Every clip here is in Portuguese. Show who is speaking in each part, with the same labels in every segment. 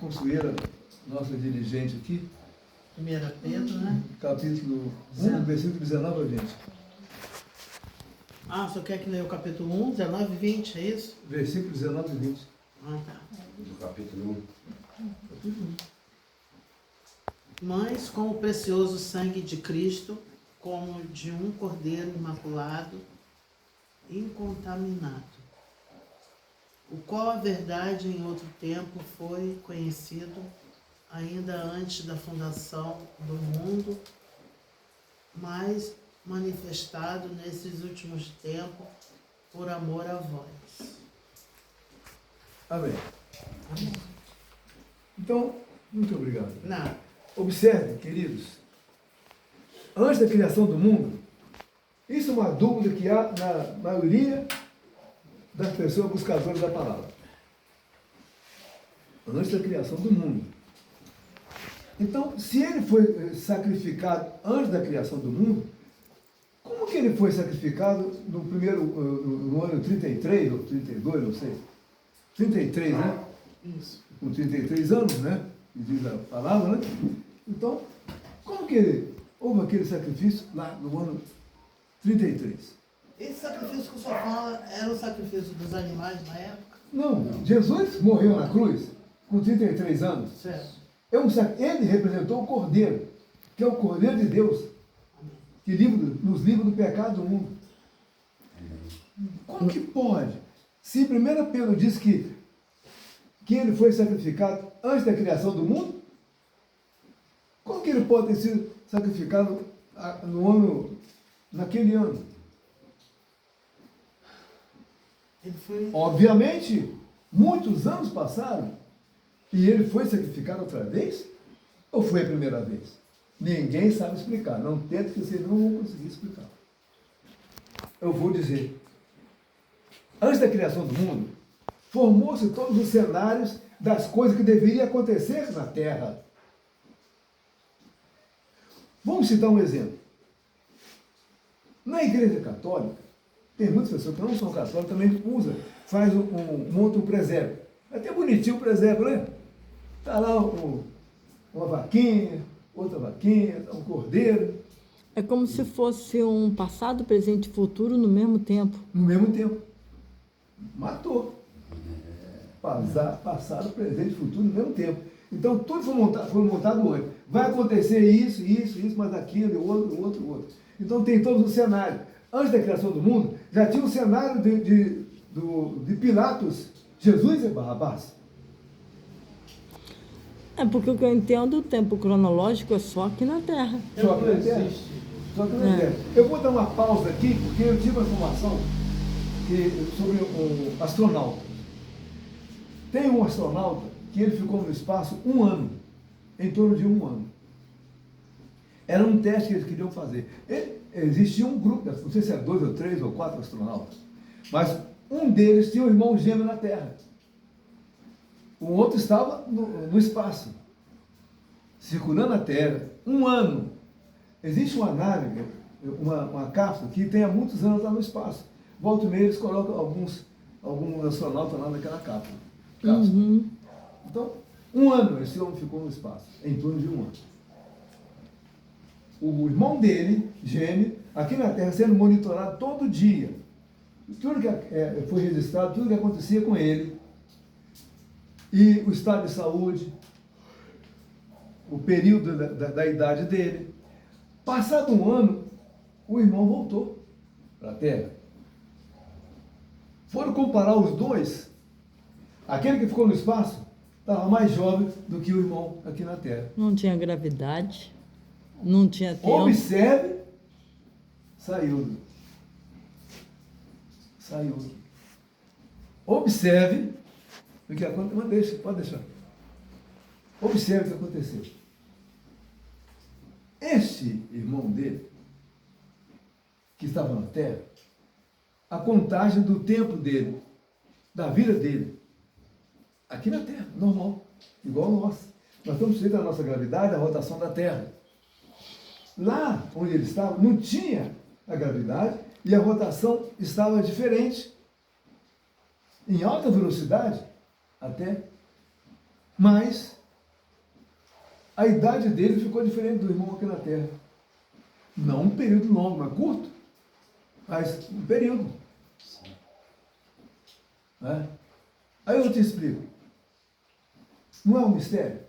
Speaker 1: Consueira, nossa dirigente aqui.
Speaker 2: 1 Pedro, né?
Speaker 1: Capítulo 1, versículo 19 a 20.
Speaker 2: Ah, o senhor quer que leia o capítulo 1, 19 e 20, é isso?
Speaker 1: Versículo 19 e 20.
Speaker 2: Ah, tá.
Speaker 3: Do capítulo 1.
Speaker 2: Mas com o precioso sangue de Cristo, como de um cordeiro imaculado, incontaminado, o qual a verdade em outro tempo foi conhecido ainda antes da fundação do mundo, mas manifestado nesses últimos tempos por amor a vós.
Speaker 1: Amém.
Speaker 2: Amém.
Speaker 1: Então, muito obrigado.
Speaker 2: Não.
Speaker 1: Observe, queridos, antes da criação do mundo, isso é uma dúvida que há na maioria das pessoas buscadoras da palavra. Antes da criação do mundo. Então, se ele foi sacrificado antes da criação do mundo, como que ele foi sacrificado no ano 33 ou 32, não sei? 33, né?
Speaker 2: Isso.
Speaker 1: Com 33 anos, né? Que diz a palavra, né? Então, como que houve aquele sacrifício lá no ano 33?
Speaker 2: Esse sacrifício que o senhor fala era o sacrifício dos animais na época?
Speaker 1: Não, Jesus morreu na cruz com 33 anos.
Speaker 2: Certo.
Speaker 1: Ele representou o Cordeiro, que é o Cordeiro de Deus, que nos livra do pecado do mundo. Como que pode? Se 1 Pedro diz que ele foi sacrificado antes da criação do mundo, como que ele pode ter sido sacrificado naquele ano?
Speaker 2: Ele foi...
Speaker 1: Obviamente, muitos anos passaram e ele foi sacrificado outra vez? Ou foi a primeira vez? Ninguém sabe explicar. Não tente que vocês não vão conseguir explicar. Eu vou dizer. Antes da criação do mundo, formou-se todos os cenários das coisas que deveriam acontecer na Terra. Vamos citar um exemplo. Na Igreja Católica, tem muitas pessoas que não são católicas, também monta um presépio. É até bonitinho o presépio, né? Está lá uma vaquinha, outra vaquinha, um cordeiro.
Speaker 4: É como se fosse um passado, presente e futuro no mesmo tempo.
Speaker 1: No mesmo tempo. Matou. Passado, presente e futuro no mesmo tempo. Então tudo foi montado antes. Vai acontecer isso, mas aquilo, outro. Então tem todos os cenários. Antes da criação do mundo, já tinha um cenário de Pilatos, Jesus e Barrabás.
Speaker 4: É porque o que eu entendo, o tempo cronológico é só aqui na Terra.
Speaker 1: Só que na Terra. Só que na Terra. Eu vou dar uma pausa aqui, porque eu tive uma informação sobre um astronauta. Tem um astronauta que ele ficou no espaço 1 ano, em torno de 1 ano. Era um teste que eles queriam fazer. Existia um grupo, não sei se é 2 ou 3 ou 4 astronautas, mas um deles tinha um irmão gêmeo na Terra. O outro estava no espaço, circulando a Terra, 1 ano. Existe uma nave, uma cápsula que tem há muitos anos lá no espaço. Volta e meia eles colocam alguns astronautas lá naquela cápsula.
Speaker 4: Uhum.
Speaker 1: Então, 1 ano esse homem ficou no espaço, em torno de 1 ano. O irmão dele, gêmeo, aqui na Terra sendo monitorado todo dia. Tudo que foi registrado, tudo que acontecia com ele. E o estado de saúde, o período da idade dele. Passado 1 ano, o irmão voltou para a Terra. Foram comparar os dois. Aquele que ficou no espaço estava mais jovem do que o irmão aqui na Terra.
Speaker 4: Não tinha gravidade, não tinha tempo.
Speaker 1: Observe, saiu. Observe o que aconteceu. Pode deixar. Observe o que aconteceu. Este irmão dele, que estava na Terra, a contagem do tempo dele, da vida dele, aqui na Terra, normal, igual nós. Nós estamos sujeitos à nossa gravidade, à rotação da Terra. Lá onde ele estava, não tinha a gravidade e a rotação estava diferente. Em alta velocidade, até. Mas a idade dele ficou diferente do irmão aqui na Terra. Não um período longo, mas curto, mas um período. Né? Aí eu te explico. Não é um mistério?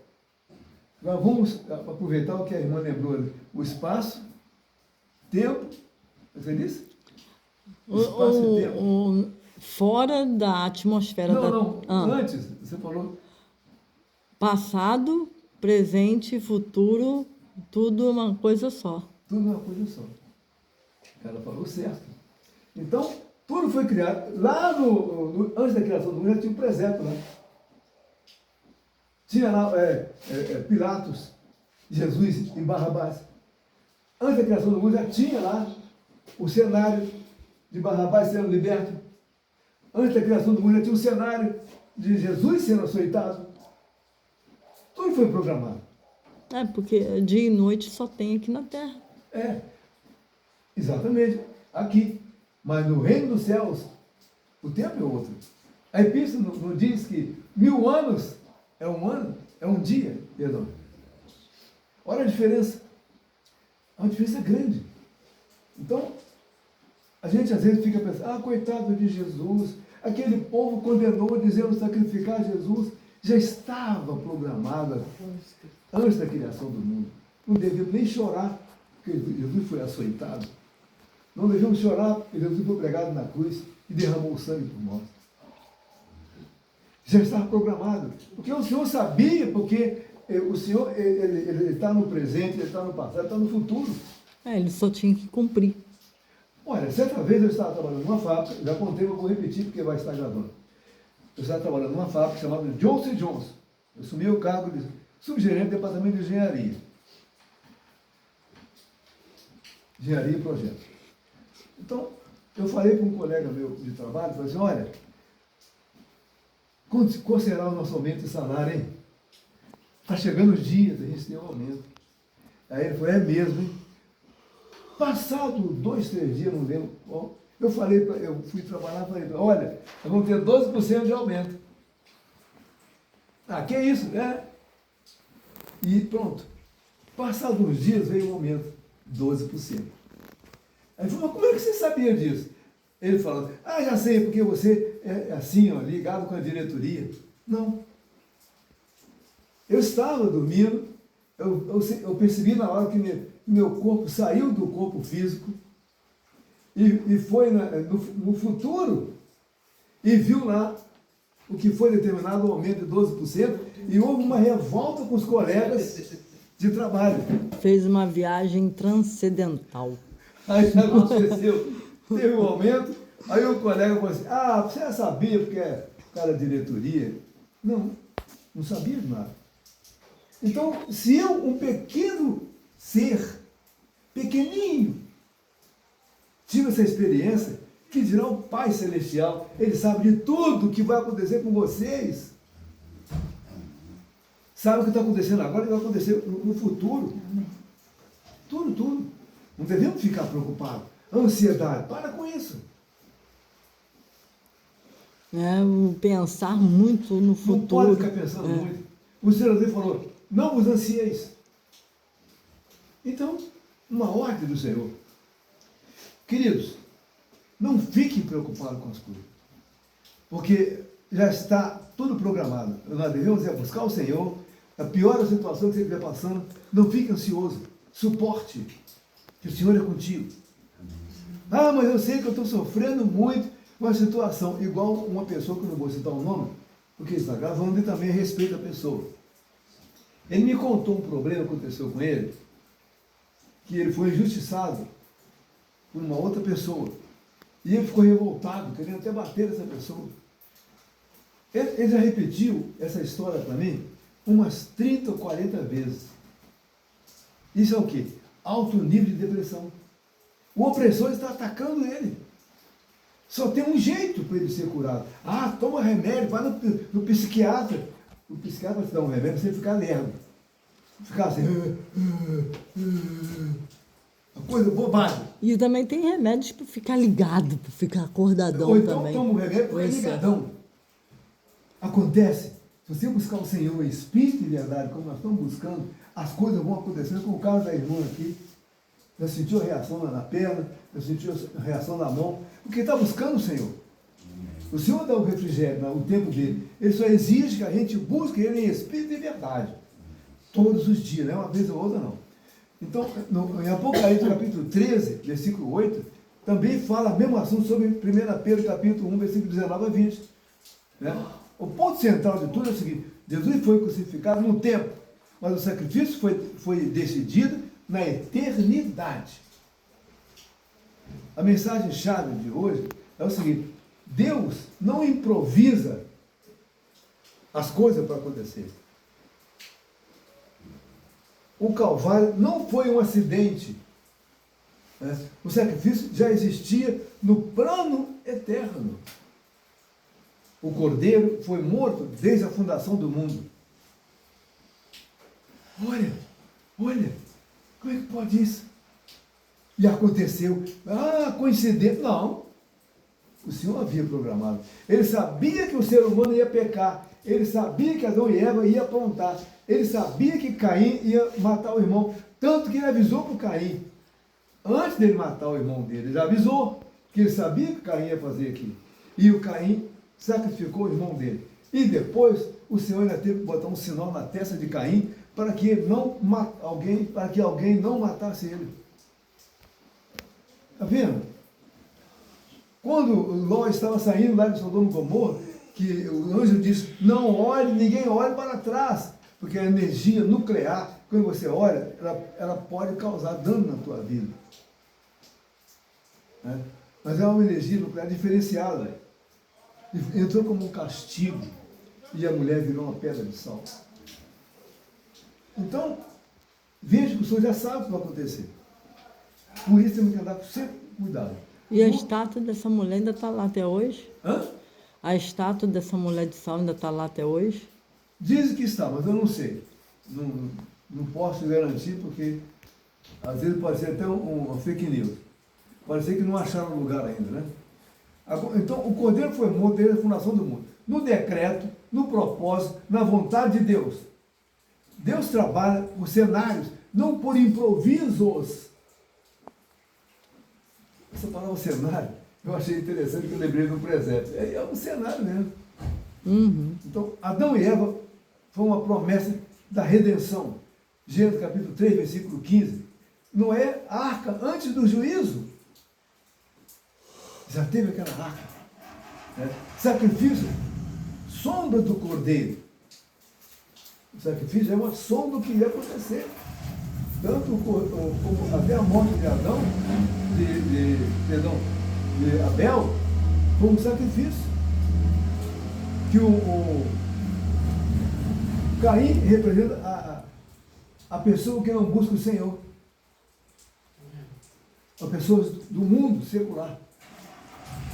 Speaker 1: Agora vamos aproveitar o que a irmã lembrou. O espaço, tempo, você disse? Espaço e tempo.
Speaker 4: Fora da atmosfera da...
Speaker 1: Não, antes, você falou...
Speaker 4: Passado, presente e futuro, tudo uma coisa só.
Speaker 1: Tudo uma coisa só. Ela falou certo. Então, tudo foi criado. Lá antes da criação do mundo, já tinha um presépio lá. Tinha lá Pilatos, Jesus e Barrabás. Antes da criação do mundo, já tinha lá o cenário de Barrabás sendo liberto. Antes da criação do mundo, já tinha o cenário de Jesus sendo açoitado. Tudo foi programado.
Speaker 4: Porque dia e noite só tem aqui na Terra.
Speaker 1: Exatamente, aqui. Mas no reino dos céus, o tempo é outro. A epístola não diz que 1000 anos é um ano, é um dia, perdão. Olha a diferença. É uma diferença grande. Então, a gente às vezes fica pensando, coitado de Jesus, aquele povo condenou dizendo sacrificar Jesus, já estava programada antes da criação do mundo. Não devíamos nem chorar, porque Jesus foi açoitado. Não devemos chorar, porque Jesus foi pregado na cruz e derramou o sangue por nós. Já estava programado. Porque o Senhor sabia, porque o Senhor ele está no presente, ele está no passado, ele está no futuro.
Speaker 4: Ele só tinha que cumprir.
Speaker 1: Olha, certa vez eu estava trabalhando numa fábrica, já contei, mas vou repetir porque vai estar gravando. Eu estava trabalhando numa fábrica chamada Johnson & Johnson. Eu assumi o cargo de subgerente do departamento de engenharia. Engenharia e projeto. Então, eu falei para um colega meu de trabalho, falei assim, olha, qual será o nosso aumento de salário, hein? Está chegando os dias, a gente tem um aumento. Aí ele falou, é mesmo, hein? Passado 2, 3 dias, não lembro qual, eu fui trabalhar e falei, olha, nós vamos ter 12% de aumento. Que isso, né? E pronto. Passados uns dias veio o aumento, 12%. Aí falou, mas como é que você sabia disso? Ele falou, já sei, porque você é assim, ó, ligado com a diretoria. Não. Eu estava dormindo, eu percebi na hora que meu corpo saiu do corpo físico e foi no futuro e viu lá o que foi determinado, o aumento de 12%, e houve uma revolta com os colegas de trabalho.
Speaker 4: Fez uma viagem transcendental.
Speaker 1: Aí já aconteceu, teve um aumento, aí o colega falou assim, você já sabia porque é cara da diretoria? Não sabia de nada. Então, se eu, um pequeno ser, pequenininho, tive essa experiência, que dirá o Pai Celestial, Ele sabe de tudo que vai acontecer com vocês. Sabe o que está acontecendo agora e vai acontecer no futuro. Tudo. Não devemos ficar preocupados. Ansiedade, para com isso.
Speaker 4: Pensar muito no futuro.
Speaker 1: Não pode ficar pensando muito. O Senhor falou, não vos ansieis. Então, uma ordem do Senhor. Queridos, não fiquem preocupados com as coisas. Porque já está tudo programado. Nós devemos buscar o Senhor. A pior a situação que você estiver passando, não fique ansioso. Suporte. Que o Senhor é contigo. Mas eu sei que eu estou sofrendo muito com a situação. Igual uma pessoa, que eu não vou citar o nome, porque está gravando e também respeita a pessoa. Ele me contou um problema que aconteceu com ele, que ele foi injustiçado por uma outra pessoa. E ele ficou revoltado, querendo até bater essa pessoa. Ele já repetiu essa história para mim umas 30 ou 40 vezes. Isso é o quê? Alto nível de depressão. O opressor está atacando ele. Só tem um jeito para ele ser curado. Toma remédio, vai no psiquiatra. O psiquiatra vai te dar um remédio para você ficar lerdo. Ficar assim. Uma coisa bobagem.
Speaker 4: E também tem remédios para ficar ligado, para ficar acordadão
Speaker 1: Ou então
Speaker 4: também.
Speaker 1: toma um remédio para ficar ligadão. Acontece Se você buscar o Senhor em espírito e verdade, como nós estamos buscando, as coisas vão acontecendo. Com o caso da irmã aqui, já sentiu a reação na perna, já sentiu a reação na mão, porque está buscando o Senhor. O Senhor dá o refrigério, o tempo dele. Ele só exige que a gente busque Ele em espírito e verdade. Todos os dias, não é uma vez ou outra, não. Então, em Apocalipse, capítulo 13, versículo 8, também fala a mesma assunto sobre 1 Pedro, capítulo 1, versículo 19 a 20. Né? O ponto central de tudo é o seguinte: Jesus foi crucificado no tempo, mas o sacrifício foi decidido na eternidade. A mensagem-chave de hoje é o seguinte: Deus não improvisa as coisas para acontecer. O Calvário não foi um acidente. Né? O sacrifício já existia no plano eterno. O Cordeiro foi morto desde a fundação do mundo. Olha, como é que pode isso? E aconteceu. Coincidência. Não. O Senhor havia programado. Ele sabia que o ser humano ia pecar. Ele sabia que Adão e Eva iam aprontar. Ele sabia que Caim ia matar o irmão. Tanto que ele avisou para o Caim. Antes dele matar o irmão dele, ele já avisou que ele sabia que Caim ia fazer aquilo. E o Caim sacrificou o irmão dele. E depois o Senhor ainda teve que botar um sinal na testa de Caim para que alguém não matasse ele. Está vendo? Quando Ló estava saindo lá de Sodoma e Gomorra, que o anjo disse: não olhe, ninguém olhe para trás, porque a energia nuclear, quando você olha, ela pode causar dano na tua vida. Né? Mas é uma energia nuclear diferenciada. Entrou como um castigo e a mulher virou uma pedra de sal. Então, veja que o Senhor já sabe o que vai acontecer. Por isso temos que andar sempre com cuidado.
Speaker 4: E a estátua dessa mulher ainda está lá até hoje?
Speaker 1: Hã?
Speaker 4: A estátua dessa mulher de sal ainda está lá até hoje?
Speaker 1: Dizem que está, mas eu não sei. Não posso garantir, porque às vezes pode ser até uma fake news. Pode ser que não acharam lugar ainda, né? Então, o Cordeiro foi morto desde a fundação do mundo. No decreto, no propósito, na vontade de Deus. Deus trabalha por cenários, não por improvisos. Essa palavra cenário, eu achei interessante, que eu lembrei do presépio. É um cenário mesmo.
Speaker 4: Uhum.
Speaker 1: Então, Adão e Eva foi uma promessa da redenção. Gênesis capítulo 3, versículo 15. Noé, a arca antes do juízo. Já teve aquela arca. Né? Sacrifício, sombra do Cordeiro. O sacrifício é uma sombra do que ia acontecer. Tanto como até a morte de Adão, de Abel, foi um sacrifício. Que o Caim representa a pessoa que não busca o Senhor. As pessoas do mundo secular.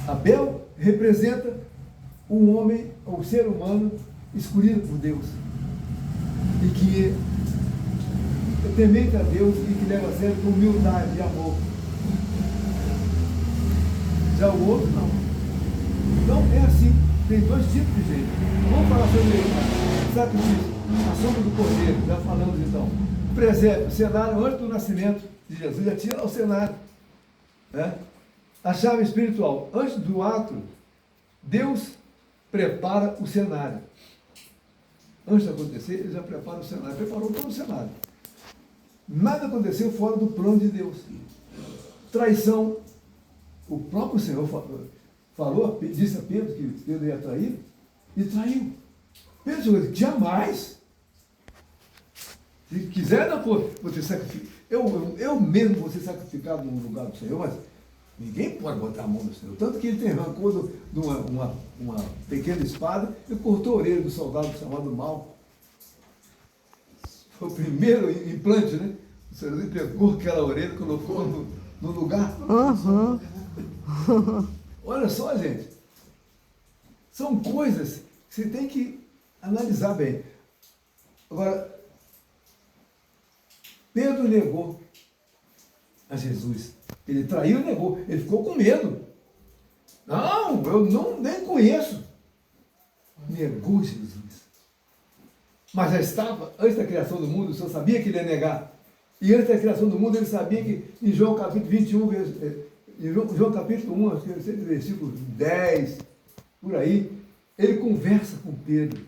Speaker 1: Abel representa um homem, ou ser humano, escolhido por Deus. E que é temente a Deus e que leva a sério com humildade e amor. Já o outro não. Então é assim. Tem dois tipos de gente. Vamos falar sobre sacrifício, a sombra do Cordeiro, já falamos então. Presépio, cenário antes do nascimento de Jesus, já tinha lá o cenário. Né? A chave espiritual, antes do ato, Deus prepara o cenário. Antes de acontecer, ele já prepara o cenário, preparou todo o cenário. Nada aconteceu fora do plano de Deus. Traição, o próprio Senhor falou, disse a Pedro que Pedro ia trair, e traiu. Pedro disse: jamais. Se quiser, não você sacrificar. Eu mesmo vou ser sacrificado no lugar do Senhor, mas ninguém pode botar a mão no Senhor. Tanto que ele tem arrancou de uma pequena espada e cortou a orelha do soldado chamado Mal. Foi o primeiro implante, né? O Senhor pegou aquela orelha e colocou no lugar.
Speaker 4: Uhum.
Speaker 1: Olha só, gente. São coisas que você tem que analisar bem. Agora, Pedro negou a Jesus. Ele traiu e negou. Ele ficou com medo. Não, eu nem conheço. Negou Jesus. Mas já estava, antes da criação do mundo, o Senhor sabia que ele ia negar. E antes da criação do mundo, ele sabia que em João capítulo 21, em João capítulo 1, acho que versículo 10, por aí, ele conversa com Pedro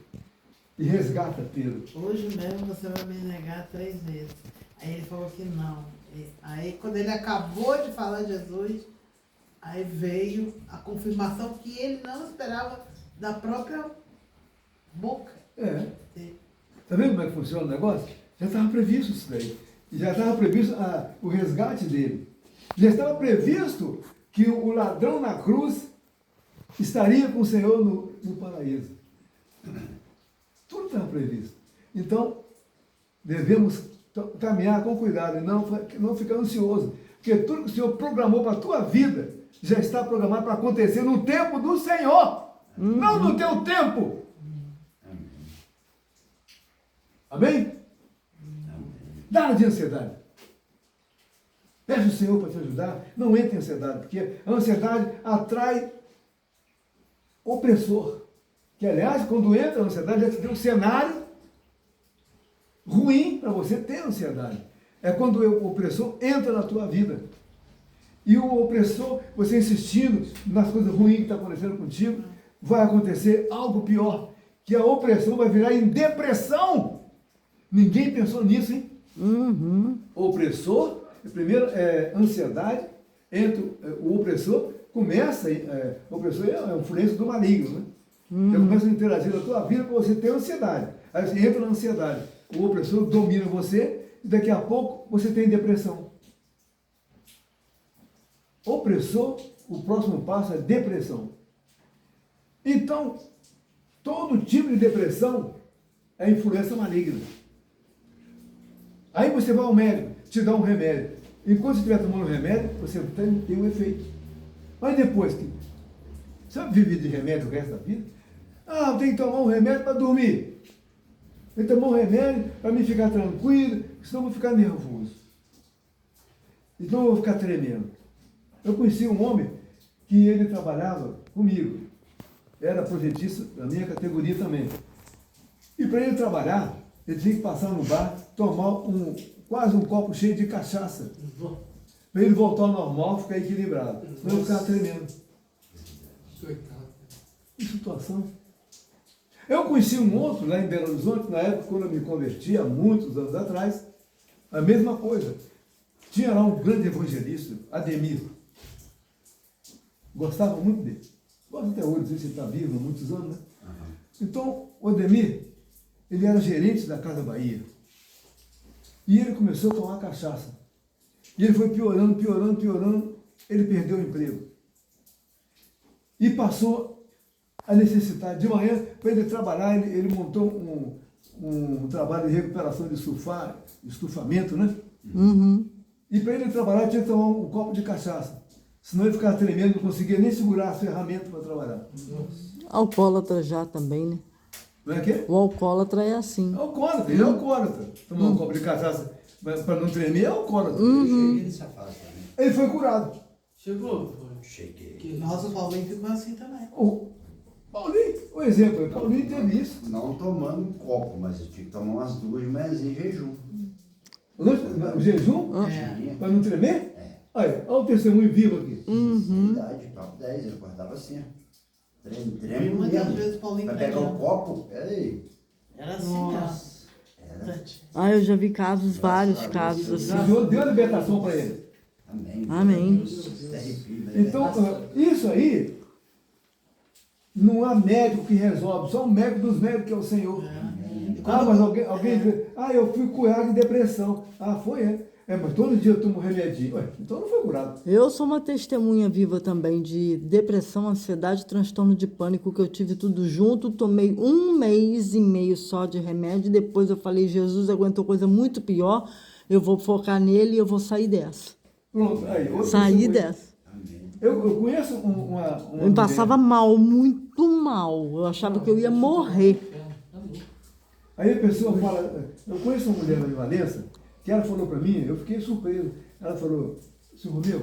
Speaker 1: e resgata Pedro.
Speaker 2: Hoje mesmo você vai me negar 3 vezes. Aí ele falou que não. Aí quando ele acabou de falar de Jesus, aí veio a confirmação que ele não esperava da própria boca.
Speaker 1: É. Está vendo como é que funciona o negócio? Já estava previsto isso daí. E já estava previsto o resgate dele. Já estava previsto que o ladrão na cruz estaria com o Senhor no paraíso. Tudo estava previsto. Então, devemos caminhar com cuidado e não ficar ansioso. Porque tudo que o Senhor programou para a tua vida já está programado para acontecer no tempo do Senhor. Não no teu tempo. Amém? Nada de ansiedade. Peça o Senhor para te ajudar. Não entre em ansiedade, porque a ansiedade atrai opressor. Que, aliás, quando entra a ansiedade, já te deu um cenário ruim para você ter ansiedade. É quando o opressor entra na tua vida. E o opressor, você insistindo nas coisas ruins que estão acontecendo contigo, vai acontecer algo pior. Que a opressão vai virar em depressão. Ninguém pensou nisso, hein? Opressor, primeiro ansiedade, entra o opressor, começa, o opressor é a influência do maligno, né? Ele começa a interagir na tua vida para você ter ansiedade. Aí você entra na ansiedade, o opressor domina você e daqui a pouco você tem depressão. Opressor, o próximo passo é depressão. Então, todo tipo de depressão é influência maligna. Aí você vai ao médico, te dá um remédio. Enquanto você estiver tomando o remédio, você tem um efeito. Mas depois que você vai viver de remédio o resto da vida, eu tenho que tomar um remédio para dormir. Tenho que tomar um remédio para me ficar tranquilo, senão eu vou ficar nervoso. Então eu vou ficar tremendo. Eu conheci um homem que ele trabalhava comigo. Era projetista da minha categoria também. E para ele trabalhar, ele tinha que passar no bar, tomar quase um copo cheio de cachaça. Para ele voltar ao normal, ficar equilibrado. Senão eu ficava tremendo. Que situação. Eu conheci um outro lá em Belo Horizonte, na época quando eu me converti, há muitos anos atrás, a mesma coisa. Tinha lá um grande evangelista, Ademir. Gostava muito dele. Gosto até hoje, não sei se ele está vivo há muitos anos, né? Então, o Ademir, ele era gerente da Casa Bahia. E ele começou a tomar cachaça. E ele foi piorando, piorando, piorando. Ele perdeu o emprego. E passou a necessidade. De manhã, para ele trabalhar, ele montou um trabalho de recuperação de estufamento, né? E para ele trabalhar, tinha que tomar um copo de cachaça. Senão ele ficava tremendo, não conseguia nem segurar as ferramentas para trabalhar.
Speaker 4: Alcoólatra já também, né?
Speaker 1: Não é que?
Speaker 4: O alcoólatra é assim.
Speaker 1: É alcoólatra, ele é alcoólatra. Tomar um copo de cachaça para não tremer é alcoólatra.
Speaker 3: Eu cheguei nessa fase também.
Speaker 1: Ele foi curado.
Speaker 2: Chegou?
Speaker 3: Cheguei.
Speaker 2: Nossa, o Paulinho ficou assim também.
Speaker 1: O Paulinho, o exemplo, o Paulinho teve isso.
Speaker 3: Não tomando um copo, mas eu tinha que tomar umas 2 manhãs em jejum.
Speaker 1: O jejum?
Speaker 3: Tinha.
Speaker 1: Para não tremer?
Speaker 3: É.
Speaker 1: Olha o testemunho vivo aqui.
Speaker 3: Idade, papo 10, ele acordava assim, ó. Treme
Speaker 2: Uma das
Speaker 3: mesmo.
Speaker 2: vezes o Paulinho
Speaker 3: Vai pegar
Speaker 2: tremeu.
Speaker 3: um copo? Peraí.
Speaker 2: Era assim,
Speaker 4: Nossa.
Speaker 3: Era.
Speaker 4: Eu já vi casos, vários casos
Speaker 1: O
Speaker 4: assim.
Speaker 1: Senhor deu a libertação para ele.
Speaker 3: Amém.
Speaker 4: Amém.
Speaker 3: Deus, te arrepio, né?
Speaker 1: Então, isso aí, não há médico que resolve, só o médico dos médicos que é o Senhor. Mas alguém diz, eu fui curado de depressão. Foi. Mas todo dia eu tomo remedinho. Então não foi curado.
Speaker 4: Eu sou uma testemunha viva também de depressão, ansiedade, transtorno de pânico, que eu tive tudo junto. Tomei 1 mês e meio só de remédio. Depois eu falei, Jesus aguentou coisa muito pior. Eu vou focar nele e eu vou sair dessa.
Speaker 1: Pronto, aí.
Speaker 4: Sair dessa.
Speaker 1: Eu conheço uma
Speaker 4: Eu me passava mal, muito mal. Eu achava que eu ia morrer.
Speaker 1: Aí a pessoa fala, eu conheço uma mulher lá em Valença, que ela falou para mim, eu fiquei surpreso. Ela falou, seu Romeu,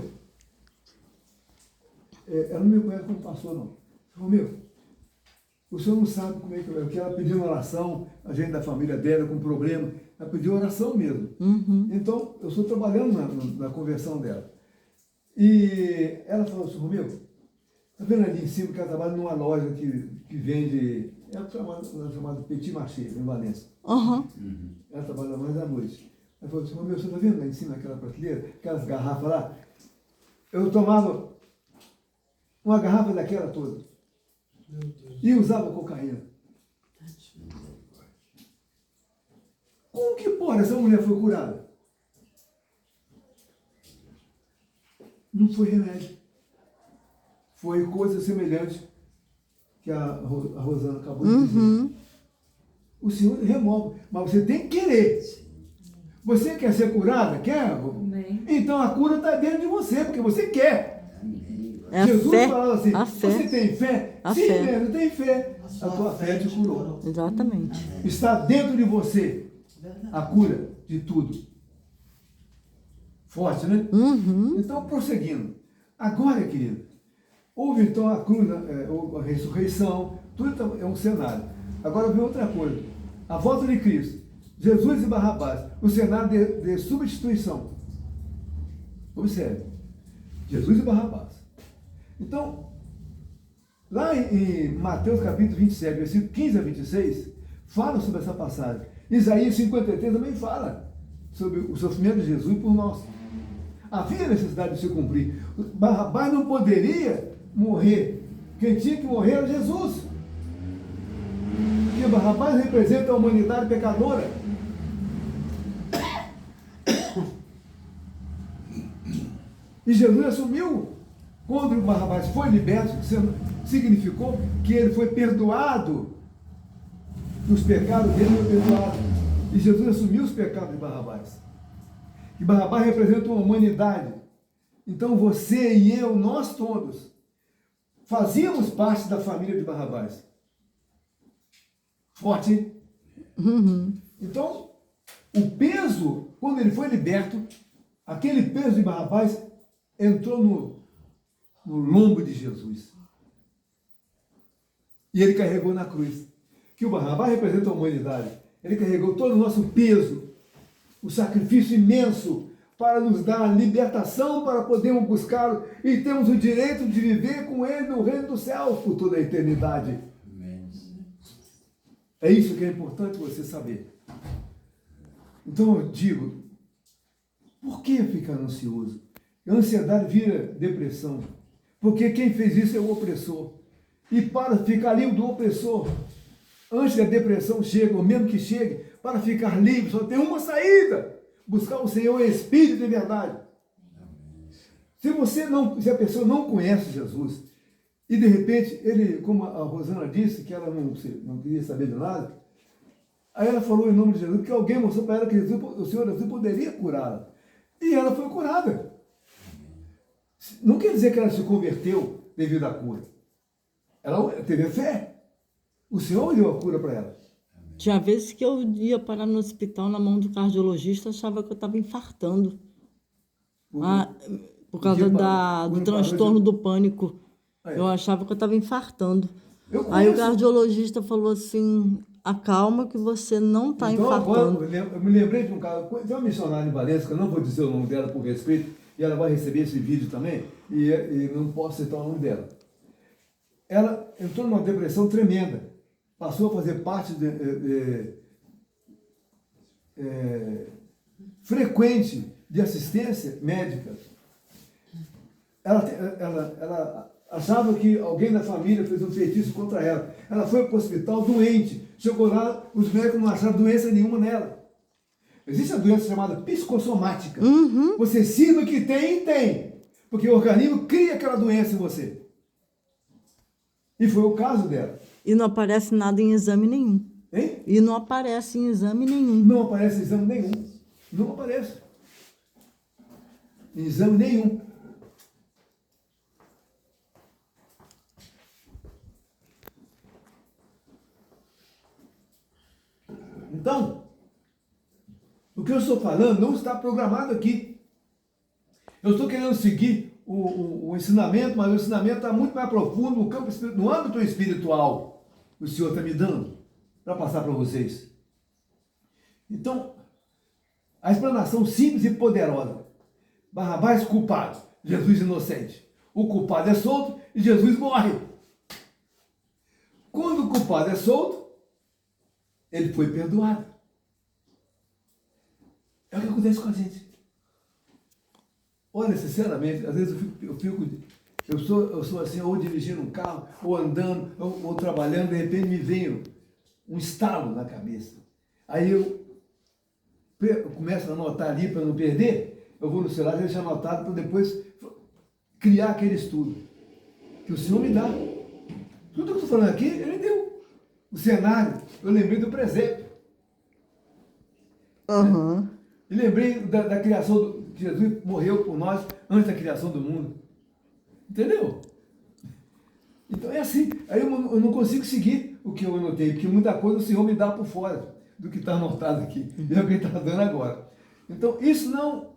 Speaker 1: ela não me conhece como pastor, não. Romeu, O senhor não sabe como é que ela pediu uma oração, a gente da família dela com problema, ela pediu oração mesmo. Então, eu estou trabalhando na conversão dela. E ela falou assim, Romeu, tá vendo ali em cima que ela trabalha numa loja que vende, é chamada Petit Marché, em Valência. Ela trabalha mais à noite. Ela falou assim, Romeu, você tá vendo lá em cima aquela prateleira, aquelas garrafas lá? Eu tomava uma garrafa daquela toda. E usava cocaína. Como que pode? Essa mulher foi curada? Não foi remédio. Foi coisa semelhante que a Rosana acabou de dizer. O Senhor remove, mas você tem que querer. Você quer ser curada? Quer?
Speaker 5: Amém.
Speaker 1: Então a cura está dentro de você, porque você quer.
Speaker 4: É a
Speaker 1: Jesus
Speaker 4: fé,
Speaker 1: falava assim,
Speaker 4: a fé.
Speaker 1: você tem fé?
Speaker 4: A
Speaker 1: Sim,
Speaker 4: fé.
Speaker 1: mesmo, tem fé. A tua fé te curou.
Speaker 4: Exatamente.
Speaker 1: Está dentro de você a cura de tudo. Forte, né? Então, prosseguindo. Agora, querido, houve então a cruz, a ressurreição, tudo é um cenário. Agora vem outra coisa. A volta de Cristo. Jesus e Barrabás. O cenário de substituição. Observe. Jesus e Barrabás. Então, lá em Mateus capítulo 27, versículo 15 a 26, fala sobre essa passagem. Isaías 53 também fala sobre o sofrimento de Jesus por nós. Havia necessidade de se cumprir. Barrabás não poderia morrer. Quem tinha que morrer era Jesus. Porque Barrabás representa a humanidade pecadora. E Jesus assumiu. Quando Barrabás foi liberto, significou que ele foi perdoado. Os pecados dele foram perdoados. E Jesus assumiu os pecados de Barrabás. E Barrabás representa uma humanidade. Então você e eu, nós todos, fazíamos parte da família de Barrabás. Forte, hein? Então, o peso, quando ele foi liberto, aquele peso de Barrabás entrou no lombo de Jesus. E ele carregou na cruz. Que o Barrabás representa a humanidade. Ele carregou todo o nosso peso, o sacrifício imenso para nos dar a libertação, para podermos buscá-lo e temos o direito de viver com ele no reino dos céus por toda a eternidade. É isso que é importante você saber. Então eu digo, por que ficar ansioso? A ansiedade vira depressão. Porque quem fez isso é o opressor. E para ficar livre do opressor, antes que a depressão chegue, ou mesmo que chegue, para ficar livre, só tem uma saída. Buscar o Senhor em espírito de verdade. Se a pessoa não conhece Jesus, e de repente, ele, como a Rosana disse, que ela não queria saber de nada, aí ela falou em nome de Jesus, que alguém mostrou para ela que o Senhor Jesus poderia curá-la. E ela foi curada. Não quer dizer que ela se converteu devido à cura. Ela teve fé. O Senhor deu a cura para ela.
Speaker 4: Tinha vezes que eu ia parar no hospital na mão do cardiologista, achava que eu estava infartando. Por causa do transtorno do pânico. Eu achava que eu estava infartando. Aí o cardiologista falou assim, acalma que você não está infartando.
Speaker 1: Agora, eu me lembrei de um caso, tem uma missionária em Valência, que eu não vou dizer o nome dela por respeito, e ela vai receber esse vídeo também, e não posso citar o nome dela. Ela entrou numa depressão tremenda. Passou a fazer parte frequente de assistência médica. Ela achava que alguém da família fez um feitiço contra ela. Ela foi para o hospital doente. Chegou lá, os médicos não acharam doença nenhuma nela. Existe a doença chamada psicossomática. Você sinta que tem. Porque o organismo cria aquela doença em você. E foi o caso dela.
Speaker 4: E não aparece nada em exame nenhum.
Speaker 1: Hein?
Speaker 4: E não aparece em exame nenhum.
Speaker 1: Não aparece em exame nenhum. Não aparece. Em exame nenhum. Então, o que eu estou falando não está programado aqui. Eu estou querendo seguir o ensinamento, mas o ensinamento está muito mais profundo no âmbito espiritual. o Senhor está me dando para passar para vocês. Então, a explanação simples e poderosa. Barrabás culpado, Jesus inocente. O culpado é solto e Jesus morre. Quando o culpado é solto, ele foi perdoado. É o que acontece com a gente. Olha, sinceramente, às vezes eu sou assim, ou dirigindo um carro, ou andando, ou trabalhando, de repente me vem um estalo na cabeça. Aí eu começo a anotar ali para não perder, eu vou no celular e deixo anotado para depois criar aquele estudo que o Senhor me dá. Tudo que eu estou falando aqui, Ele deu. O cenário, eu lembrei do presépio.
Speaker 4: Aham.
Speaker 1: E lembrei da criação, que Jesus morreu por nós antes da criação do mundo. Entendeu? Então é assim. Aí eu não consigo seguir o que eu anotei, porque muita coisa o Senhor me dá por fora do que está anotado aqui. E é o que Ele está dando agora. Então isso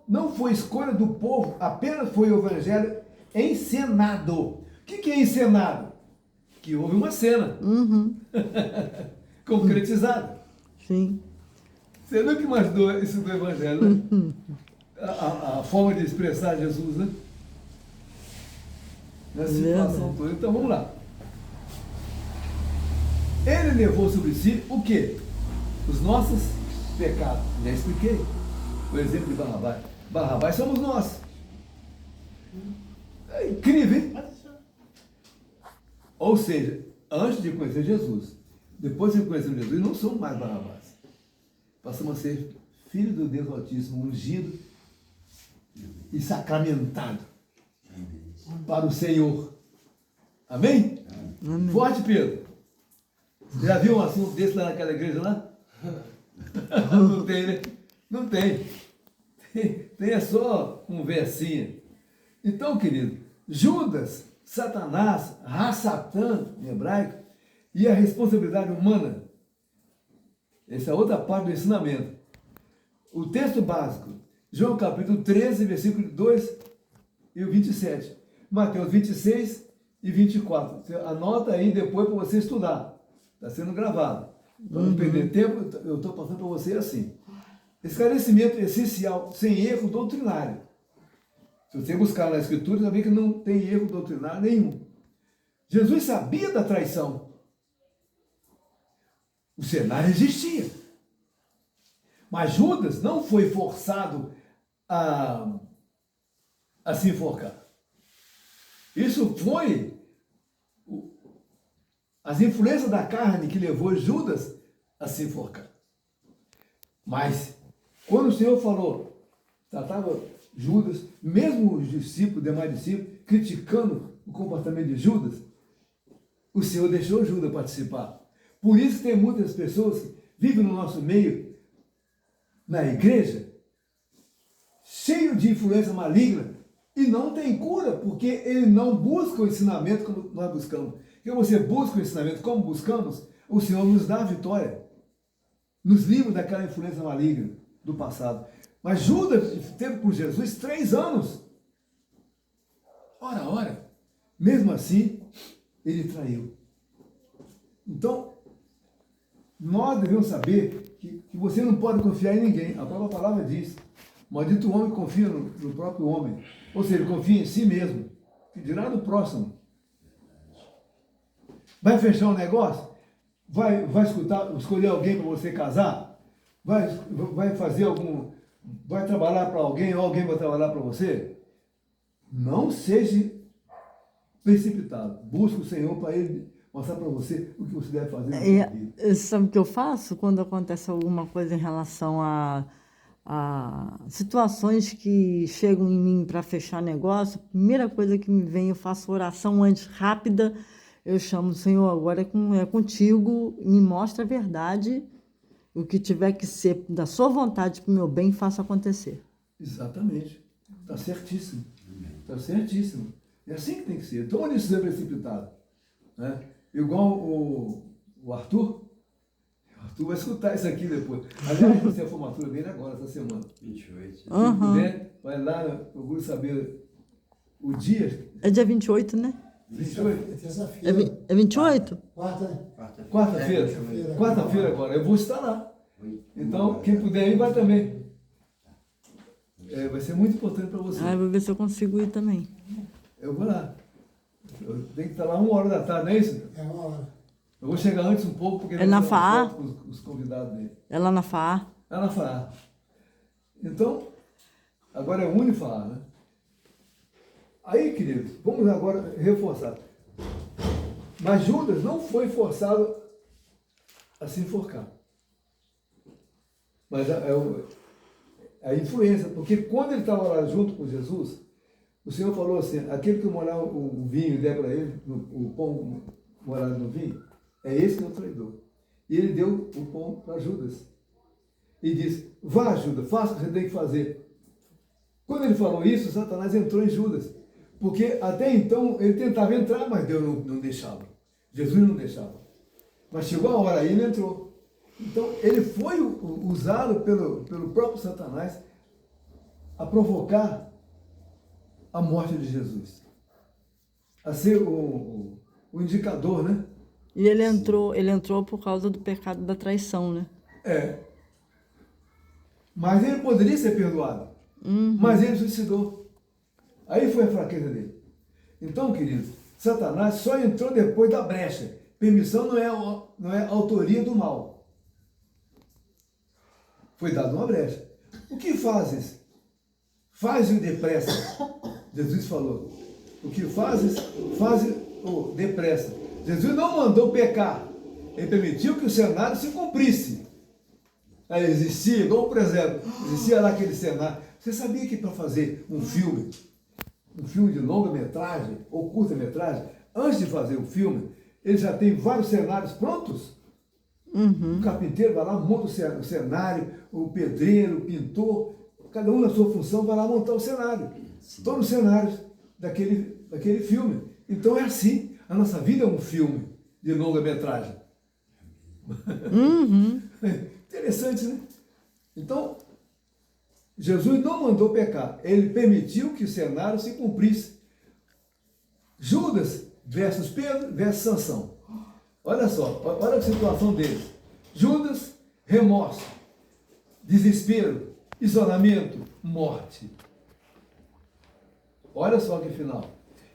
Speaker 1: não foi escolha do povo, apenas foi o evangelho encenado. O que é encenado? Que houve uma cena concretizada.
Speaker 4: Sim.
Speaker 1: Você nunca imaginou isso do evangelho, né? A forma de expressar Jesus, né? Nessa situação toda. Então vamos lá. Ele levou sobre si o quê? Os nossos pecados. Já expliquei. O exemplo de Barrabás. Barrabás somos nós. É incrível, hein? Ou seja, antes de conhecer Jesus, depois de conhecer Jesus, não somos mais Barrabás. Passamos a ser filho do Deus Altíssimo, ungido e sacramentado para o Senhor. Amém?
Speaker 4: Amém.
Speaker 1: Forte, Pedro. Já viu um assunto desse lá naquela igreja lá? Não tem, né? Não tem. Tem é só conversinha. Então, querido, Judas, Satanás, Ra-Satã, em hebraico, e a responsabilidade humana. Essa é outra parte do ensinamento. O texto básico, João capítulo 13, versículo 2 e o 27. Mateus 26 e 24. Você anota aí depois para você estudar. Está sendo gravado. Para não perder tempo, eu estou passando para você assim. Esclarecimento essencial, sem erro doutrinário. Se você buscar na Escritura, você vai ver que não tem erro doutrinário nenhum. Jesus sabia da traição. O cenário existia. Mas Judas não foi forçado a se enforcar. Isso foi as influências da carne que levou Judas a se enforcar. Mas, quando o Senhor falou, tratava Judas, mesmo os discípulos, demais discípulos, criticando o comportamento de Judas, o Senhor deixou Judas participar. Por isso tem muitas pessoas que vivem no nosso meio, na igreja, cheio de influência maligna, e não tem cura, porque ele não busca o ensinamento como nós buscamos. Porque você busca o ensinamento como buscamos, o Senhor nos dá a vitória. Nos livra daquela influência maligna do passado. Mas Judas esteve com Jesus 3 anos. Ora. Mesmo assim, ele traiu. Então, nós devemos saber que você não pode confiar em ninguém. A própria palavra diz: maldito o homem que confia no próprio homem. Ou seja, ele confia em si mesmo. Que dirá do próximo. Vai fechar um negócio? Vai escolher alguém para você casar? Vai fazer vai trabalhar para alguém ou alguém vai trabalhar para você? Não seja precipitado. Busque o Senhor para Ele mostrar para você o que você deve fazer na sua vida.
Speaker 4: Sabe o que eu faço quando acontece alguma coisa em relação a situações que chegam em mim para fechar negócio? A primeira coisa que me vem, eu faço oração antes, rápida. Eu chamo o Senhor, agora é contigo, me mostra a verdade, o que tiver que ser da sua vontade para o meu bem, faça acontecer.
Speaker 1: Exatamente. Está certíssimo. Está certíssimo. É assim que tem que ser. Então, onde isso é precipitado? Né? Igual o Arthur. O Arthur vai escutar isso aqui depois. Aliás, vai ser a formatura dele agora, essa semana.
Speaker 3: 28.
Speaker 1: Se puder, vai lá, procure saber o dia.
Speaker 4: É dia 28, né?
Speaker 1: 28?
Speaker 4: É,
Speaker 5: Terça-feira.
Speaker 4: é 28?
Speaker 5: Quarta, né?
Speaker 1: Quarta-feira?
Speaker 5: Quarta-feira.
Speaker 1: Quarta-feira agora. Eu vou estar lá. Então, quem puder ir, vai também. Vai ser muito importante para você.
Speaker 4: Ah, eu vou ver se eu consigo ir também.
Speaker 1: Eu vou lá. Eu tenho que estar lá 1h da tarde, não é isso?
Speaker 5: É uma hora.
Speaker 1: Eu vou chegar antes um pouco, porque...
Speaker 4: É na
Speaker 1: eu
Speaker 4: FAA?
Speaker 1: foto com os convidados dele.
Speaker 4: É lá na FAA.
Speaker 1: É na FAA. Então, agora é Unifaar, né? Aí, queridos, vamos agora reforçar. Mas Judas não foi forçado a se enforcar. Mas a influência, porque quando ele estava lá junto com Jesus, o Senhor falou assim, aquele que molhar o vinho e der para ele, o pão molhado no vinho, é esse que é o traidor. E ele deu o pão para Judas. E disse, vá Judas, faça o que você tem que fazer. Quando ele falou isso, Satanás entrou em Judas. Porque até então ele tentava entrar, mas Deus não deixava. Jesus não deixava. Mas chegou a hora aí, ele entrou. Então ele foi usado pelo próprio Satanás a provocar a morte de Jesus. A ser o indicador, né?
Speaker 4: E ele entrou por causa do pecado da traição, né?
Speaker 1: Mas ele poderia ser perdoado. Mas ele suicidou. Aí foi a fraqueza dele. Então, queridos, Satanás só entrou depois da brecha. Permissão não é autoria do mal. Foi dado uma brecha. O que fazes? Faz-o depressa. Jesus falou. O que fazes? Faz-o depressa. Jesus não mandou pecar. Ele permitiu que o cenário se cumprisse. Aí existia, igual por exemplo, existia lá aquele cenário. Você sabia que para fazer um filme de longa-metragem ou curta-metragem, antes de fazer o filme, ele já tem vários cenários prontos? O carpinteiro vai lá, monta o cenário, o pedreiro, o pintor, cada um na sua função vai lá montar o cenário. Todos os cenários daquele filme. Então é assim, a nossa vida é um filme de longa-metragem. Interessante, né? Então, Jesus não mandou pecar, ele permitiu que o cenário se cumprisse. Judas versus Pedro versus Sansão. Olha só, olha a situação deles. Judas, remorso, desespero, isolamento, morte. Olha só que final.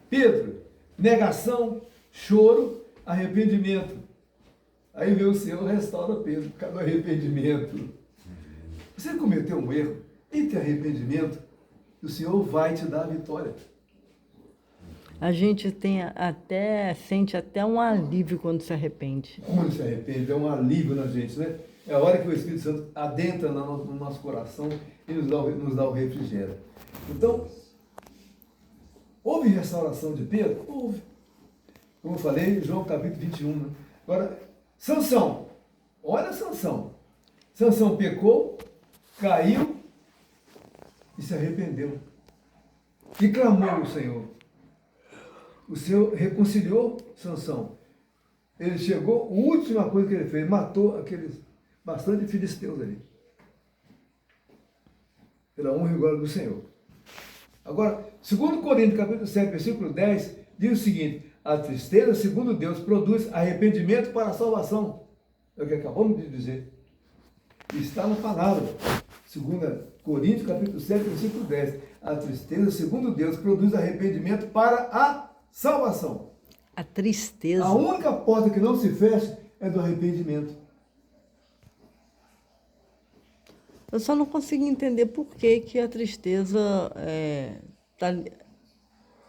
Speaker 1: Pedro, negação, choro, arrependimento. Aí veio o Senhor, restaura Pedro, cadê o arrependimento? Você cometeu um erro, entre arrependimento, o Senhor vai te dar a vitória.
Speaker 4: A gente sente até um alívio quando se arrepende.
Speaker 1: Quando se arrepende, é um alívio na gente, né? É a hora que o Espírito Santo adentra no nosso coração e nos dá o refrigério. Então, houve restauração de Pedro? Houve. Como eu falei, João capítulo 21. Né? Agora, Sansão. Olha Sansão. Sansão pecou, caiu e se arrependeu. E clamou ao Senhor. O Senhor reconciliou Sansão. Ele chegou, a última coisa que ele fez, matou aqueles bastante filisteus ali. Pela honra e glória do Senhor. Agora, 2 Coríntios, capítulo 7, versículo 10, diz o seguinte: a tristeza, segundo Deus, produz arrependimento para a salvação. É o que acabamos de dizer. Está na palavra. 2 Coríntios, capítulo 7, versículo 10. A tristeza, segundo Deus, produz arrependimento para a salvação.
Speaker 4: A tristeza.
Speaker 1: A única porta que não se fecha é do arrependimento.
Speaker 4: Eu só não consigo entender por que a tristeza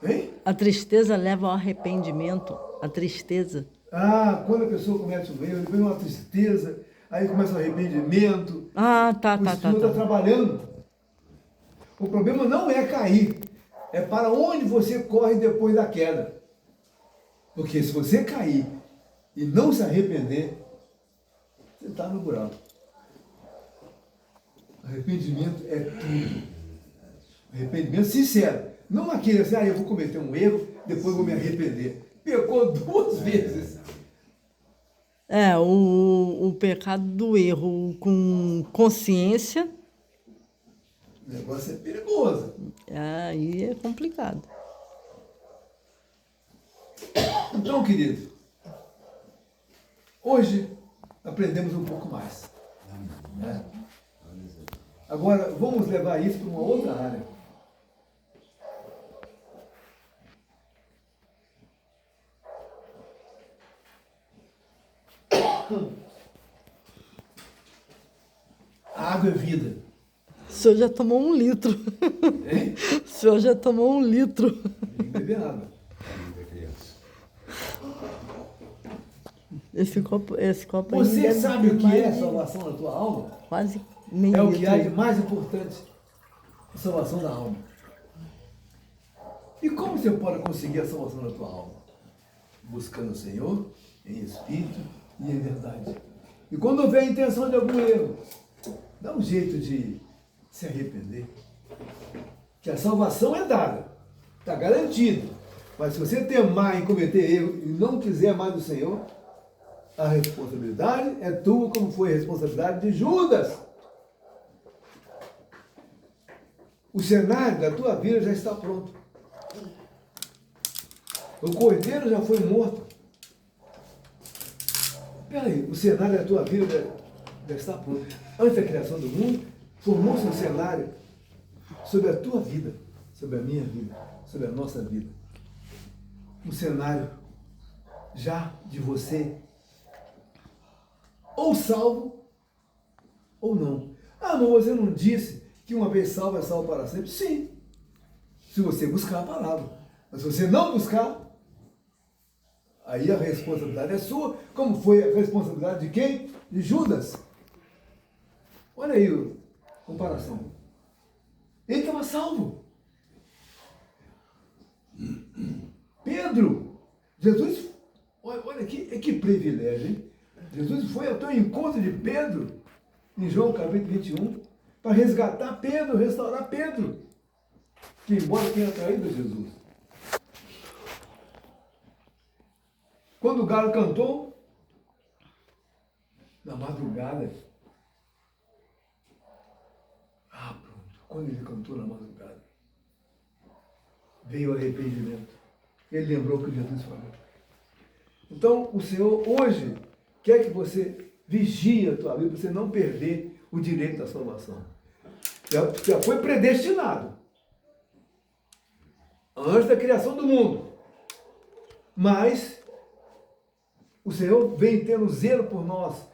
Speaker 1: Hein?
Speaker 4: a tristeza leva ao arrependimento. A tristeza.
Speaker 1: Quando a pessoa comete um erro, vem uma tristeza, aí começa o arrependimento. O Senhor está trabalhando. O problema não é cair, é para onde você corre depois da queda. Porque se você cair e não se arrepender, você está no buraco. Arrependimento é tudo. Arrependimento sincero. Não aquele assim, eu vou cometer um erro, depois vou me arrepender. Pecou 2 vezes.
Speaker 4: O pecado do erro com consciência.
Speaker 1: O negócio é perigoso.
Speaker 4: Aí é complicado.
Speaker 1: Então, querido, hoje aprendemos um pouco mais. Né? Agora, vamos levar isso para uma outra área. A água é vida.
Speaker 4: O senhor já tomou 1 litro.
Speaker 1: Hein?
Speaker 4: O senhor já tomou 1 litro.
Speaker 1: Tem que beber água.
Speaker 4: Esse copo aí
Speaker 1: Você
Speaker 4: deve
Speaker 1: sabe
Speaker 4: ter
Speaker 1: o que
Speaker 4: mais
Speaker 1: é a
Speaker 4: de
Speaker 1: salvação da tua alma?
Speaker 4: Quase meio
Speaker 1: É o
Speaker 4: litro.
Speaker 1: que há de mais importante. A salvação da alma. E como você pode conseguir a salvação da tua alma? Buscando o Senhor em espírito e em verdade. E quando houver a intenção de algum erro, dá um jeito de se arrepender. Que a salvação é dada, está garantido. Mas se você temar em cometer erro e não quiser mais do Senhor, a responsabilidade é tua, como foi a responsabilidade de Judas. O cenário da tua vida já está pronto. O cordeiro já foi morto. Peraí, o cenário da tua vida já está pronto. Antes da criação do mundo, formou-se um cenário sobre a tua vida, sobre a minha vida, sobre a nossa vida. Um cenário já de você ou salvo ou não. Ah, mas você não disse que uma vez salvo é salvo para sempre? Sim, se você buscar a palavra. Mas se você não buscar, aí a responsabilidade é sua, como foi a responsabilidade de quem? De Judas. Olha aí a comparação. Ele estava salvo. Pedro, Jesus, olha que privilégio, hein? Jesus foi ao teu encontro de Pedro, em João capítulo 21, para resgatar Pedro, restaurar Pedro, que embora tenha traído Jesus. Quando o galo cantou, na madrugada, pronto, quando ele cantou na madrugada, veio o arrependimento. Ele lembrou que Jesus falou. Então, o Senhor hoje quer que você vigie a tua vida, para você não perder o direito da salvação. Já foi predestinado. Antes da criação do mundo. Mas o Senhor vem tendo zelo por nós.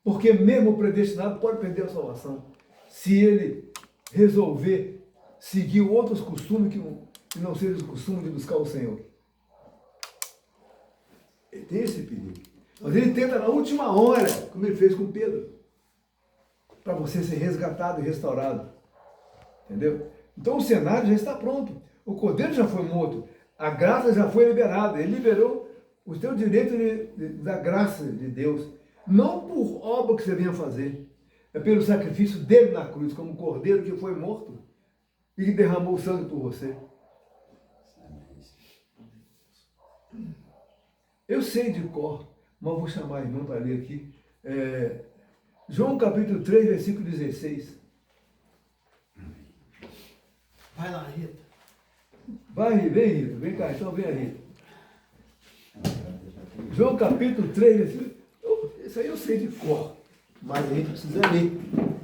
Speaker 1: Porque mesmo o predestinado pode perder a salvação. Se ele resolver seguir outros costumes que não sejam os costumes de buscar o Senhor. Ele tem esse perigo. Mas ele tenta na última hora, como ele fez com Pedro, para você ser resgatado e restaurado. Entendeu? Então o cenário já está pronto. O cordeiro já foi morto. A graça já foi liberada. Ele liberou o teu direito da graça de Deus. Não por obra que você venha fazer. É pelo sacrifício dele na cruz, como cordeiro que foi morto e que derramou o sangue por você. Eu sei de cor, mas vou chamar a irmã para ler aqui. João capítulo 3, versículo 16.
Speaker 2: Vai lá, Rita.
Speaker 1: Vem, Rita. Vem cá, então vem aí. João capítulo 3, versículo... Isso aí eu sei de cor, mas a gente precisa ler.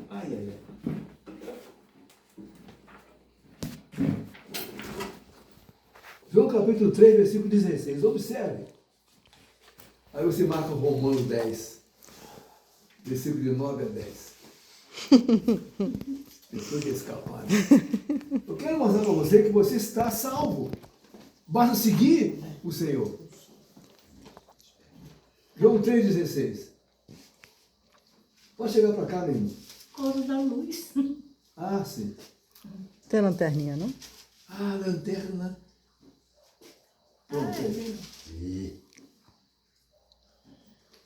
Speaker 1: Ai. João capítulo 3, versículo 16. Observe. Aí você marca Romanos 10, versículo de 9 a 10. Pessoa que escapar. Eu quero mostrar para você que você está salvo. Basta seguir o Senhor. João 3,16. Pode chegar para cá, Neymar.
Speaker 5: Cor da luz.
Speaker 1: Ah, sim.
Speaker 4: Tem lanterninha, não?
Speaker 1: Ah, lanterna. Pronto.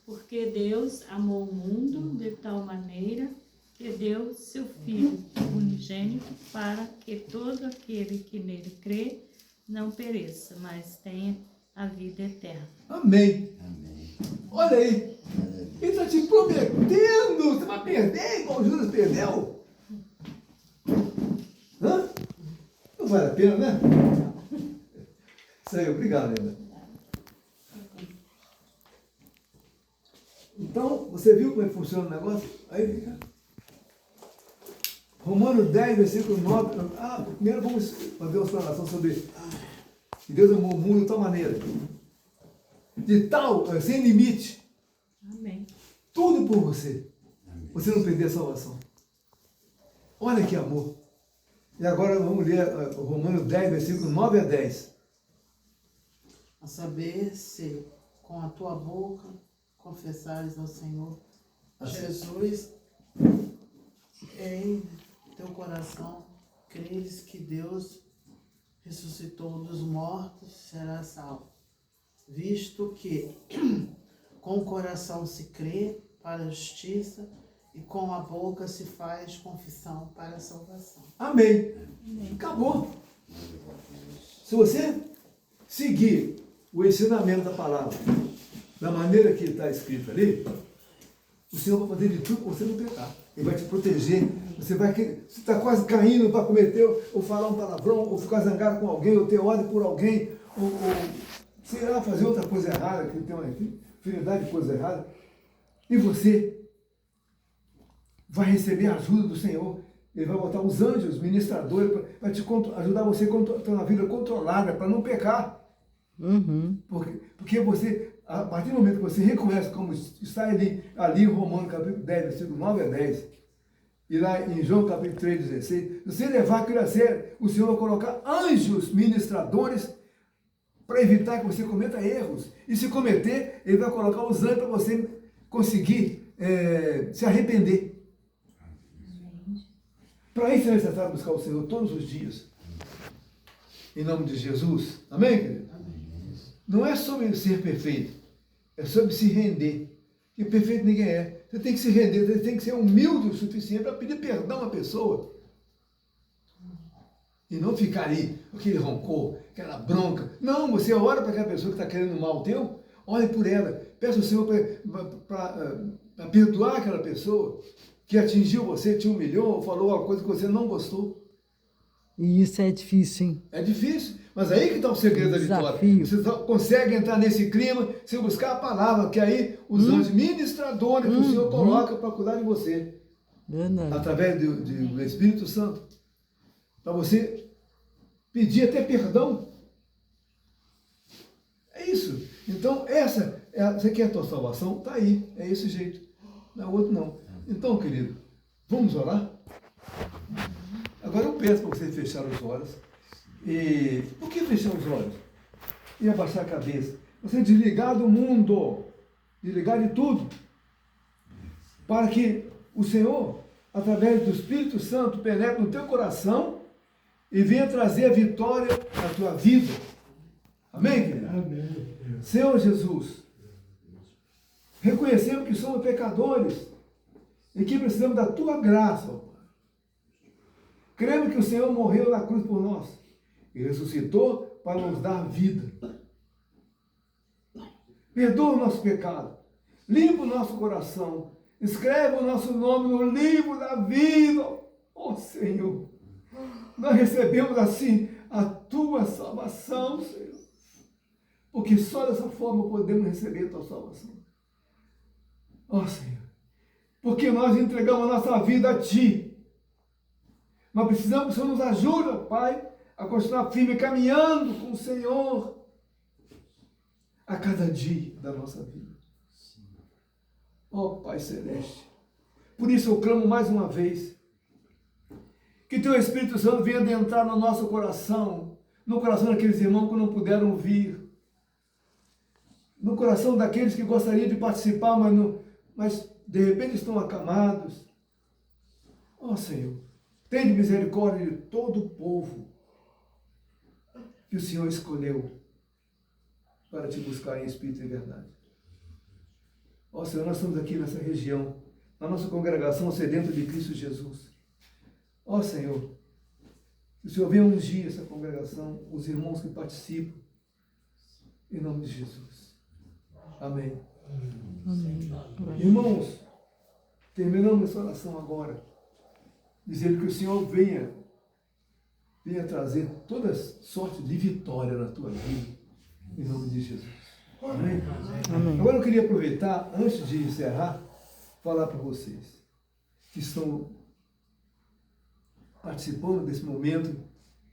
Speaker 5: Porque Deus amou o mundo de tal maneira que deu seu Filho unigênito para que todo aquele que nele crê não pereça, mas tenha a vida eterna.
Speaker 1: Amém. Olha aí. Ele está te prometendo. Você vai perder igual Judas perdeu? Hã? Não vale a pena, né? Isso aí, obrigado, Helena. Então, você viu como é que funciona o negócio? Aí fica. Romanos 10, versículo 9. Primeiro vamos fazer uma explanação sobre que Deus amou o mundo de tal maneira. De tal, sem limite.
Speaker 5: Amém.
Speaker 1: Tudo por você. Você não perder a salvação. Olha que amor. E agora vamos ler Romanos 10, versículo 9 a 10.
Speaker 2: A saber, se com a tua boca confessares ao Senhor Jesus, em teu coração creres que Deus ressuscitou dos mortos, será salvo. Visto que com o coração se crê para a justiça e com a boca se faz confissão para a salvação.
Speaker 1: Amém. Acabou. Se você seguir o ensinamento da palavra da maneira que está escrito ali, o Senhor vai fazer de tudo para você não pecar. Ele vai te proteger. Você está quase caindo para cometer, ou falar um palavrão, ou ficar zangado com alguém, ou ter ódio por alguém, ou sei lá, fazer outra coisa errada, que tem uma infinidade de coisas erradas. E você vai receber a ajuda do Senhor. Ele vai botar os anjos, ministradores, para te ajudar você a ter uma vida controlada, para não pecar.
Speaker 4: Uhum.
Speaker 1: Porque você, a partir do momento que você reconhece, como está ali em Romanos capítulo 10, versículo 9 a 10, e lá em João capítulo 3, 16, você levar aquilo a sério, o Senhor vai colocar anjos ministradores para evitar que você cometa erros. E se cometer, Ele vai colocar os anjos para você conseguir se arrepender. Para isso é necessário buscar o Senhor todos os dias. Em nome de Jesus. Amém, querido? Amém. Não é sobre ser perfeito, é sobre se render. E perfeito ninguém é. Você tem que se render, você tem que ser humilde o suficiente para pedir perdão à pessoa. E não ficar ali, aquele rancor, aquela bronca. Não, você ora para aquela pessoa que está querendo mal teu, ore por ela. Peça ao Senhor para perdoar aquela pessoa que atingiu você, te humilhou, ou falou uma coisa que você não gostou.
Speaker 4: E isso é difícil, hein?
Speaker 1: É difícil, mas aí que está o segredo da vitória. Você só consegue entrar nesse clima se buscar a palavra, que aí os anjos ministradores que o Senhor coloca para cuidar de você.
Speaker 4: Verdade.
Speaker 1: Através do Espírito Santo. Para você pedir até perdão. É isso. Então, você quer a tua salvação? Está aí. É esse jeito. Não é outro não. Então, querido, vamos orar? Agora eu peço para você fechar os olhos. E por que fechar os olhos? E abaixar a cabeça. Você desligar do mundo, desligar de tudo, para que o Senhor, através do Espírito Santo, penetre no teu coração e venha trazer a vitória na tua vida. Amém, querido? Amém. Senhor Jesus, reconhecemos que somos pecadores e que precisamos da tua graça, ó Pai. Cremos que o Senhor morreu na cruz por nós e ressuscitou para nos dar vida. Perdoa o nosso pecado, limpa o nosso coração, escreve o nosso nome no livro da vida. Ó Senhor, nós recebemos assim a tua salvação, Senhor, porque só dessa forma podemos receber a tua salvação. Ó Senhor, porque nós entregamos a nossa vida a Ti. Mas precisamos que o Senhor nos ajude, Pai, a continuar firme, caminhando com o Senhor a cada dia da nossa vida. Ó Pai Celeste, por isso eu clamo mais uma vez, que Teu Espírito Santo venha adentrar no nosso coração, no coração daqueles irmãos que não puderam vir, no coração daqueles que gostariam de participar, mas de repente estão acamados. Ó Senhor, tenha misericórdia de todo o povo que o Senhor escolheu para Te buscar em espírito e verdade. Ó Senhor, nós estamos aqui nessa região, na nossa congregação sedenta de Cristo Jesus. Ó Senhor, que o Senhor venha ungir essa congregação, os irmãos que participam, em nome de Jesus. Amém.
Speaker 4: Amém.
Speaker 1: Irmãos, terminamos essa oração agora, dizendo que o Senhor venha trazer toda sorte de vitória na tua vida, em nome de Jesus. Amém?
Speaker 4: Amém.
Speaker 1: Agora eu queria aproveitar, antes de encerrar, falar para vocês que estão participando desse momento,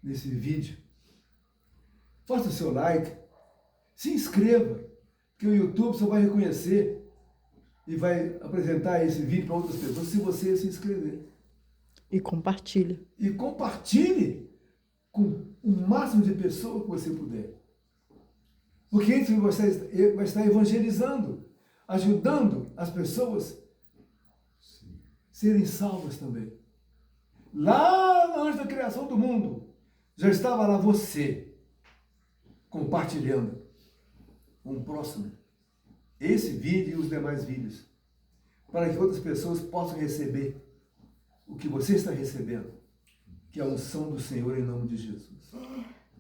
Speaker 1: desse vídeo. Faça o seu like, se inscreva, que o YouTube só vai reconhecer e vai apresentar esse vídeo para outras pessoas se você se inscrever.
Speaker 4: E compartilha.
Speaker 1: E compartilhe com o máximo de pessoas que você puder. Porque isso você vai estar evangelizando, ajudando as pessoas serem salvas também. Lá antes da criação do mundo, já estava lá você, compartilhando com o próximo esse vídeo e os demais vídeos, para que outras pessoas possam receber o que você está recebendo, que é a unção do Senhor em nome de Jesus.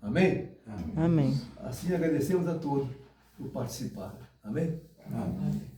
Speaker 1: Amém?
Speaker 4: Amém.
Speaker 1: Assim agradecemos a todos por participar. Amém?
Speaker 3: Amém.